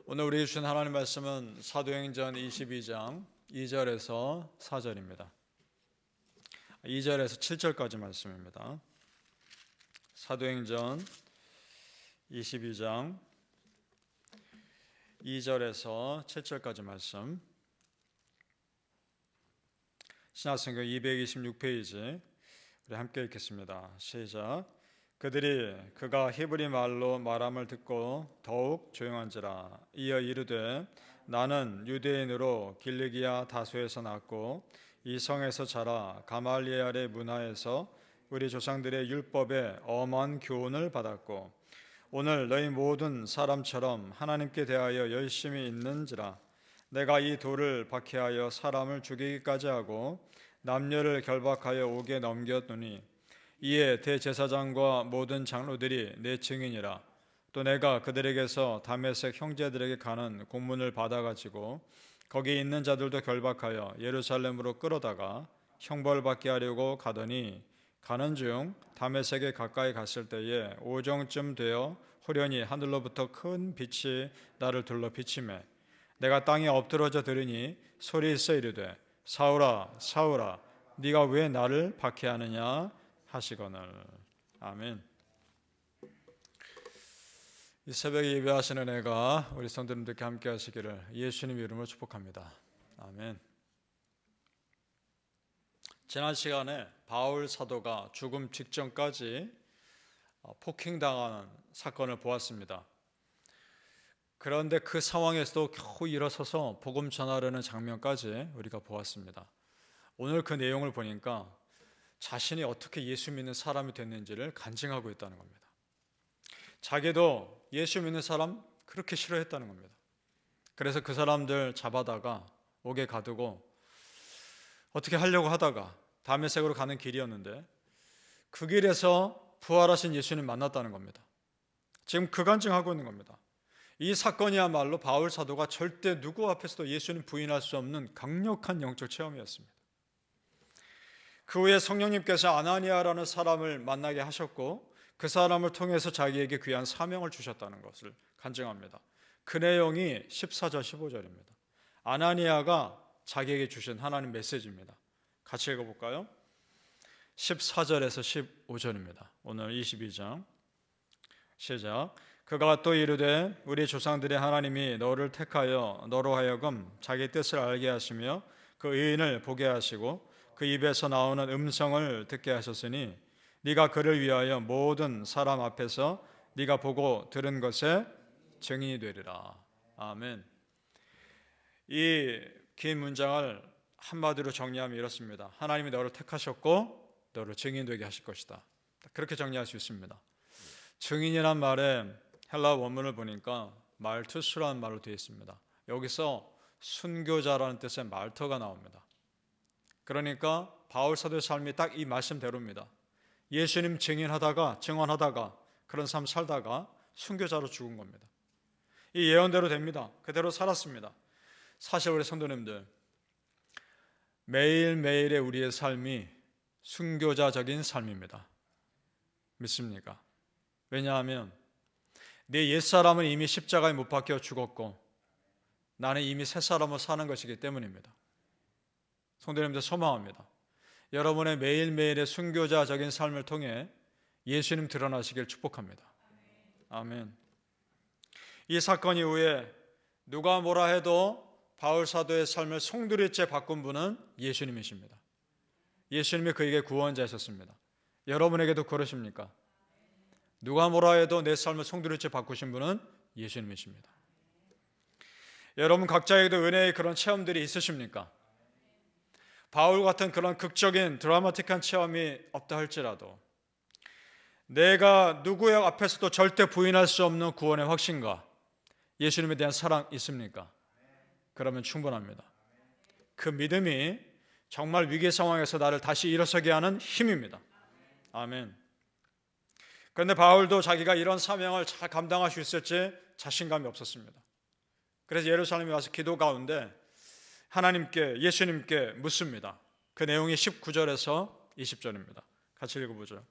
오늘 우리 주신 하나님 말씀은 사도행전 22장 2절에서 4절입니다. 2절에서 7절까지 말씀입니다. 사도행전 22장 2절에서 7절까지 말씀. 신약성경 226페이지 우리 함께 읽겠습니다. 시작. 그들이 그가 히브리 말로 말함을 듣고 더욱 조용한지라. 이어 이르되 나는 유대인으로 길리기아 다소에서 났고 이 성에서 자라 가말리엘의 문화에서 우리 조상들의 율법에 엄한 교훈을 받았고 오늘 너희 모든 사람처럼 하나님께 대하여 열심히 있는지라. 내가 이 돌을 박해하여 사람을 죽이기까지 하고 남녀를 결박하여 옥에 넘겼노니 이에 대제사장과 모든 장로들이 내 증인이라. 또 내가 그들에게서 다메섹 형제들에게 가는 공문을 받아가지고 거기 있는 자들도 결박하여 예루살렘으로 끌어다가 형벌받게 하려고 가더니 가는 중 다메섹에 가까이 갔을 때에 오정쯤 되어 호련히 하늘로부터 큰 빛이 나를 둘러 비치매 내가 땅에 엎드러져 들으니 소리있어 이르되 사울아 사울아 네가 왜 나를 박해하느냐 하시거늘. 아멘. 이 새벽에 예배하시는 애가 우리 성도님들께 함께 하시기를 예수님 이름으로 축복합니다. 아멘. 지난 시간에 바울 사도가 죽음 직전까지 폭행당하는 사건을 보았습니다. 그런데 그 상황에서도 겨우 일어서서 복음 전하려는 장면까지 우리가 보았습니다. 오늘 그 내용을 보니까 자신이 어떻게 예수 믿는 사람이 됐는지를 간증하고 있다는 겁니다. 자기도 예수 믿는 사람 그렇게 싫어했다는 겁니다. 그래서 그 사람들 잡아다가 옥에 가두고 어떻게 하려고 하다가 다메섹으로 가는 길이었는데 그 길에서 부활하신 예수님 만났다는 겁니다. 지금 그 간증하고 있는 겁니다. 이 사건이야말로 바울 사도가 절대 누구 앞에서도 예수님 부인할 수 없는 강력한 영적 체험이었습니다. 그 후에 성령님께서 아나니아라는 사람을 만나게 하셨고 그 사람을 통해서 자기에게 귀한 사명을 주셨다는 것을 간증합니다. 그 내용이 14절 15절입니다. 아나니아가 자기에게 주신 하나님 메시지입니다. 같이 읽어볼까요? 14절에서 15절입니다. 오늘 22장 시작. 그가 또 이르되 우리 조상들의 하나님이 너를 택하여 너로 하여금 자기 뜻을 알게 하시며 그 의인을 보게 하시고 그 입에서 나오는 음성을 듣게 하셨으니 네가 그를 위하여 모든 사람 앞에서 네가 보고 들은 것에 증인이 되리라. 아멘. 이 긴 문장을 한마디로 정리하면 이렇습니다. 하나님이 너를 택하셨고 너를 증인되게 하실 것이다. 그렇게 정리할 수 있습니다. 증인이란 말에 헬라 원문을 보니까 말투스라는 말로 되어 있습니다. 여기서 순교자라는 뜻의 말터가 나옵니다. 그러니까 바울 사도의 삶이 딱 이 말씀대로입니다. 예수님 증언하다가 그런 삶 살다가 순교자로 죽은 겁니다. 이 예언대로 됩니다. 그대로 살았습니다. 사실 우리 성도님들 매일매일의 우리의 삶이 순교자적인 삶입니다. 믿습니까? 왜냐하면 내 옛사람은 이미 십자가에 못 박혀 죽었고 나는 이미 새 사람으로 사는 것이기 때문입니다. 성도님들 소망합니다. 여러분의 매일매일의 순교자적인 삶을 통해 예수님 드러나시길 축복합니다. 아멘. 이 사건 이후에 누가 뭐라 해도 바울 사도의 삶을 송두리째 바꾼 분은 예수님이십니다. 예수님이 그에게 구원자이셨습니다. 여러분에게도 그러십니까? 누가 뭐라 해도 내 삶을 송두리째 바꾸신 분은 예수님이십니다. 여러분 각자에게도 은혜의 그런 체험들이 있으십니까? 바울 같은 그런 극적인 드라마틱한 체험이 없다 할지라도 내가 누구의 앞에서도 절대 부인할 수 없는 구원의 확신과 예수님에 대한 사랑 있습니까? 그러면 충분합니다. 그 믿음이 정말 위기 상황에서 나를 다시 일어서게 하는 힘입니다. 아멘. 그런데 바울도 자기가 이런 사명을 잘 감당할 수 있을지 자신감이 없었습니다. 그래서 예루살렘에 와서 기도 가운데 하나님께 예수님께 묻습니다. 그 내용이 19절에서 20절입니다. 같이 읽어보죠.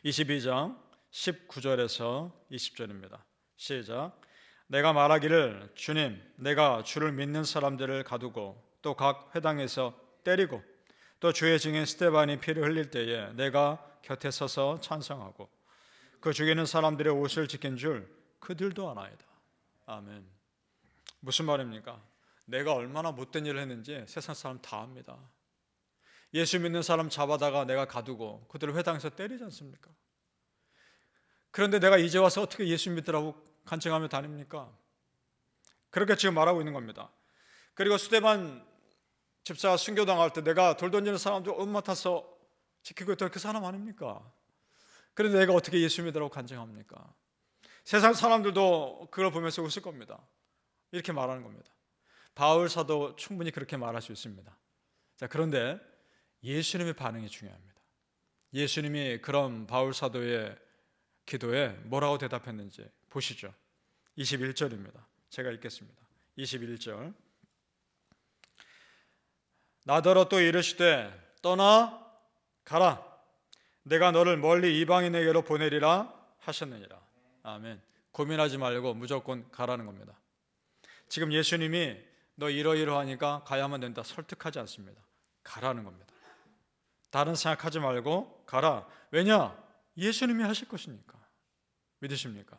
22장 19절에서 20절입니다. 시작. 내가 말하기를 주님, 내가 주를 믿는 사람들을 가두고 또 각 회당에서 때리고 또 주의 증인 스데반이 피를 흘릴 때에 내가 곁에 서서 찬성하고 그 죽이는 사람들의 옷을 지킨 줄 그들도 아나이다. 아멘. 무슨 말입니까? 내가 얼마나 못된 일을 했는지 세상 사람 다 압니다. 예수 믿는 사람 잡아다가 내가 가두고 그들을 회당에서 때리지 않습니까? 그런데 내가 이제 와서 어떻게 예수 믿으라고 간증하며 다닙니까? 그렇게 지금 말하고 있는 겁니다. 그리고 스데반 집사가 순교당할 때 내가 돌 던지는 사람들 옷 맡아서 지키고 있던 그 사람 아닙니까? 그런데 내가 어떻게 예수 믿으라고 간증합니까? 세상 사람들도 그걸 보면서 웃을 겁니다. 이렇게 말하는 겁니다. 바울 사도 충분히 그렇게 말할 수 있습니다. 자, 그런데 예수님의 반응이 중요합니다. 예수님이 그런 바울 사도의 기도에 뭐라고 대답했는지 보시죠. 21절입니다. 제가 읽겠습니다. 21절. 나더러 또 이르시되 떠나 가라. 내가 너를 멀리 이방인에게로 보내리라 하셨느니라. 아멘. 고민하지 말고 무조건 가라는 겁니다. 지금 예수님이 너 이러이러하니까 가야만 된다 설득하지 않습니다. 가라는 겁니다. 다른 생각하지 말고 가라. 왜냐? 예수님이 하실 것이니까. 믿으십니까?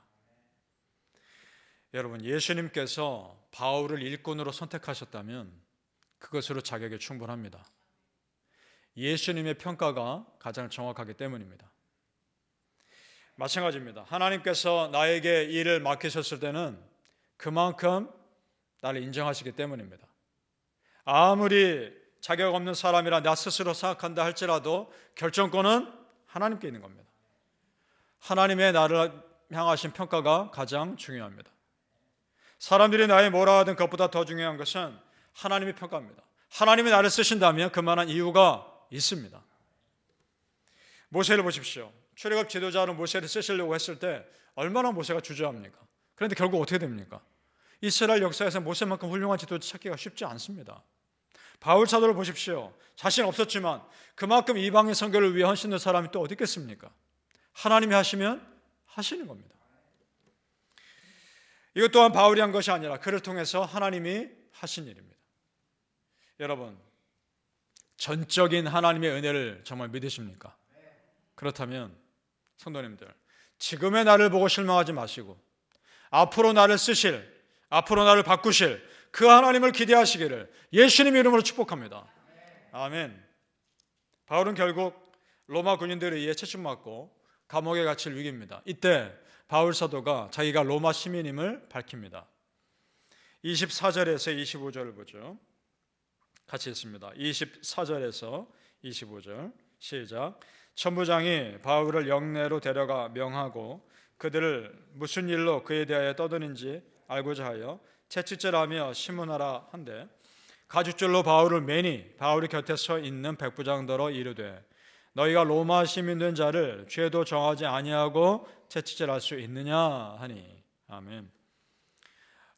여러분, 예수님께서 바울을 일꾼으로 선택하셨다면 그것으로 자격이 충분합니다. 예수님의 평가가 가장 정확하기 때문입니다. 마찬가지입니다. 하나님께서 나에게 일을 맡기셨을 때는 그만큼 나를 인정하시기 때문입니다. 아무리 자격 없는 사람이라 나 스스로 생각한다 할지라도 결정권은 하나님께 있는 겁니다. 하나님의 나를 향하신 평가가 가장 중요합니다. 사람들이 나의 뭐라 하든 그것보다 더 중요한 것은 하나님의 평가입니다. 하나님이 나를 쓰신다면 그만한 이유가 있습니다. 모세를 보십시오. 출애굽 지도자로 모세를 쓰시려고 했을 때 얼마나 모세가 주저합니까? 그런데 결국 어떻게 됩니까? 이스라엘 역사에서 모세만큼 훌륭한 지도자 찾기가 쉽지 않습니다. 바울 사도를 보십시오. 자신 없었지만 그만큼 이방인 선교를 위해 헌신된 사람이 또 어디 있겠습니까? 하나님이 하시면 하시는 겁니다. 이것 또한 바울이 한 것이 아니라 그를 통해서 하나님이 하신 일입니다. 여러분, 전적인 하나님의 은혜를 정말 믿으십니까? 그렇다면 성도님들, 지금의 나를 보고 실망하지 마시고 앞으로 나를 쓰실, 앞으로 나를 바꾸실 그 하나님을 기대하시기를 예수님의 이름으로 축복합니다. 아멘. 바울은 결국 로마 군인들에 의해 채찍맞고 감옥에 갇힐 위기입니다. 이때 바울 사도가 자기가 로마 시민임을 밝힙니다. 24절에서 25절을 보죠. 같이 읽습니다. 24절에서 25절 시작. 천부장이 바울을 영내로 데려가 명하고 그들을 무슨 일로 그에 대하여 떠드는지 알고자 하여 채찍질하며 신문하라 한데 가죽줄로 바울을 매니 바울이 곁에 서 있는 백부장더러 이르되 너희가 로마 시민 된 자를 죄도 정하지 아니하고 채찍질할 수 있느냐 하니. 아멘.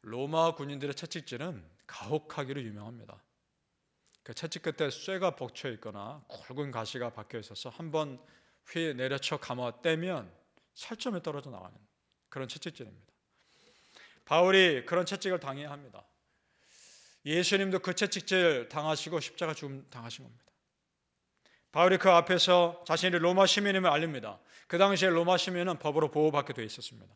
로마 군인들의 채찍질은 가혹하기로 유명합니다. 그 채찍 끝에 쇠가 복쳐 있거나 굵은 가시가 박혀 있어서 한번 휘 내려쳐 감아 떼면 살점에 떨어져 나가는 그런 채찍질입니다. 바울이 그런 채찍을 당해야 합니다. 예수님도 그 채찍질 당하시고 십자가 죽음 당하신 겁니다. 바울이 그 앞에서 자신이 로마 시민임을 알립니다. 그 당시에 로마 시민은 법으로 보호받게 되어 있었습니다.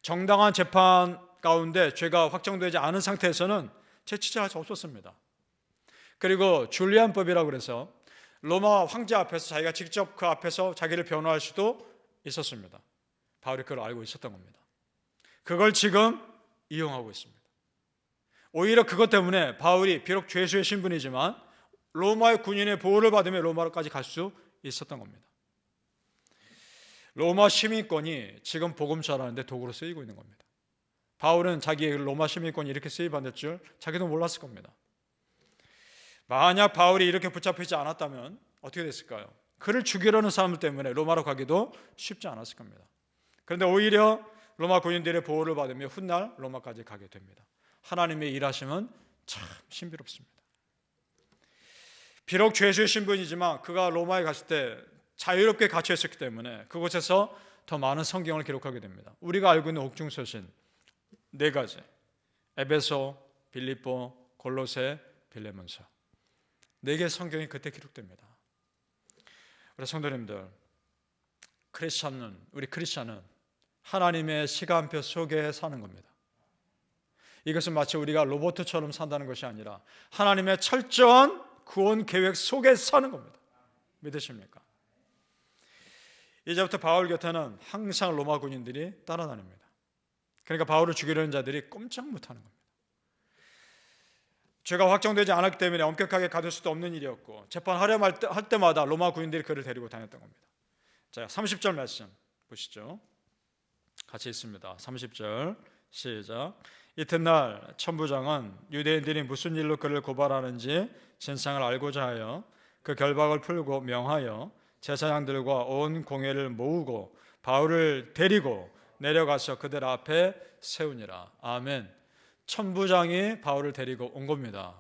정당한 재판 가운데 죄가 확정되지 않은 상태에서는 채찍질할 수 없었습니다. 그리고 줄리안법이라고 해서 로마 황제 앞에서 자기가 직접 그 앞에서 자기를 변호할 수도 있었습니다. 바울이 그걸 알고 있었던 겁니다. 그걸 지금 이용하고 있습니다. 오히려 그것 때문에 바울이 비록 죄수의 신분이지만 로마의 군인의 보호를 받으며 로마로까지 갈 수 있었던 겁니다. 로마 시민권이 지금 복음 전하는데 도구로 쓰이고 있는 겁니다. 바울은 자기의 로마 시민권이 이렇게 쓰임받을 줄 자기도 몰랐을 겁니다. 만약 바울이 이렇게 붙잡히지 않았다면 어떻게 됐을까요? 그를 죽이려는 사람들 때문에 로마로 가기도 쉽지 않았을 겁니다. 그런데 오히려 로마 군인들의 보호를 받으며 훗날 로마까지 가게 됩니다. 하나님의 일하심은 참 신비롭습니다. 비록 죄수의 신분이지만 그가 로마에 갔을 때 자유롭게 갇혀 있었기 때문에 그곳에서 더 많은 성경을 기록하게 됩니다. 우리가 알고 있는 옥중서신, 4가지. 에베소, 빌립보, 골로새, 빌레몬서. 4개의 성경이 그때 기록됩니다. 우리 성도님들, 우리 크리스천은 하나님의 시간표 속에 사는 겁니다. 이것은 마치 우리가 로봇처럼 산다는 것이 아니라 하나님의 철저한 구원 계획 속에 사는 겁니다. 믿으십니까? 이제부터 바울 곁에는 항상 로마 군인들이 따라다닙니다. 그러니까 바울을 죽이려는 자들이 꼼짝 못하는 겁니다. 죄가 확정되지 않았기 때문에 엄격하게 가둘 수도 없는 일이었고 재판하려 할 때마다 로마 군인들이 그를 데리고 다녔던 겁니다. 자, 30절 말씀 보시죠. 같이 있습니다. 30절 시작. 이튿날 천부장은 유대인들이 무슨 일로 그를 고발하는지 진상을 알고자 하여 그 결박을 풀고 명하여 제사장들과 온 공회를 모으고 바울을 데리고 내려가서 그들 앞에 세우니라. 아멘. 천부장이 바울을 데리고 온 겁니다.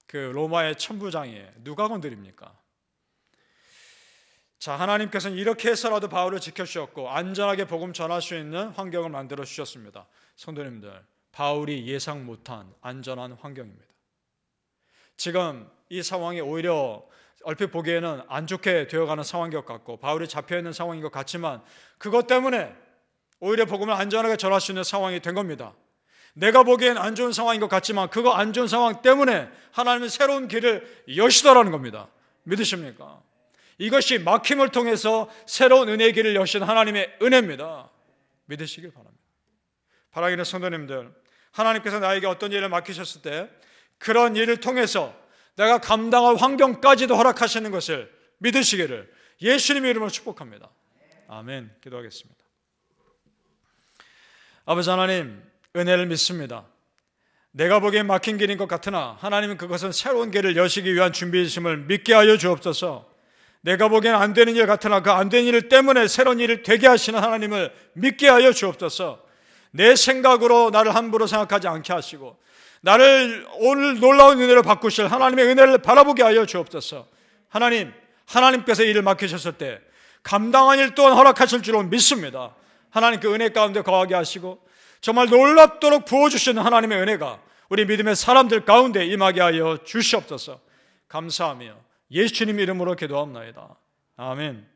그 로마의 천부장이 누가 건드립니까? 자, 하나님께서는 이렇게 해서라도 바울을 지켜주셨고 안전하게 복음 전할 수 있는 환경을 만들어 주셨습니다. 성도님들, 바울이 예상 못한 안전한 환경입니다. 지금 이 상황이 오히려 얼핏 보기에는 안 좋게 되어가는 상황인 것 같고 바울이 잡혀있는 상황인 것 같지만 그것 때문에 오히려 복음을 안전하게 전할 수 있는 상황이 된 겁니다. 내가 보기엔 안 좋은 상황인 것 같지만 그거 안 좋은 상황 때문에 하나님은 새로운 길을 여시더라는 겁니다. 믿으십니까? 이것이 막힘을 통해서 새로운 은혜의 길을 여신 하나님의 은혜입니다. 믿으시길 바랍니다. 사랑하는 성도님들, 하나님께서 나에게 어떤 일을 맡기셨을 때 그런 일을 통해서 내가 감당할 환경까지도 허락하시는 것을 믿으시기를 예수님의 이름으로 축복합니다. 아멘. 기도하겠습니다. 아버지 하나님, 은혜를 믿습니다. 내가 보기엔 막힌 길인 것 같으나 하나님은 그것은 새로운 길을 여시기 위한 준비이심을 믿게 하여 주옵소서. 내가 보기엔 안 되는 일 같으나 그 안 되는 일 때문에 새로운 일을 되게 하시는 하나님을 믿게 하여 주옵소서. 내 생각으로 나를 함부로 생각하지 않게 하시고 나를 오늘 놀라운 은혜를 바꾸실 하나님의 은혜를 바라보게 하여 주옵소서. 하나님께서 일을 맡기셨을 때 감당한 일 또한 허락하실 줄로 믿습니다. 하나님 그 은혜 가운데 거하게 하시고 정말 놀랍도록 부어주시는 하나님의 은혜가 우리 믿음의 사람들 가운데 임하게 하여 주시옵소서. 감사하며 예수님 이름으로 기도합나이다. 아멘.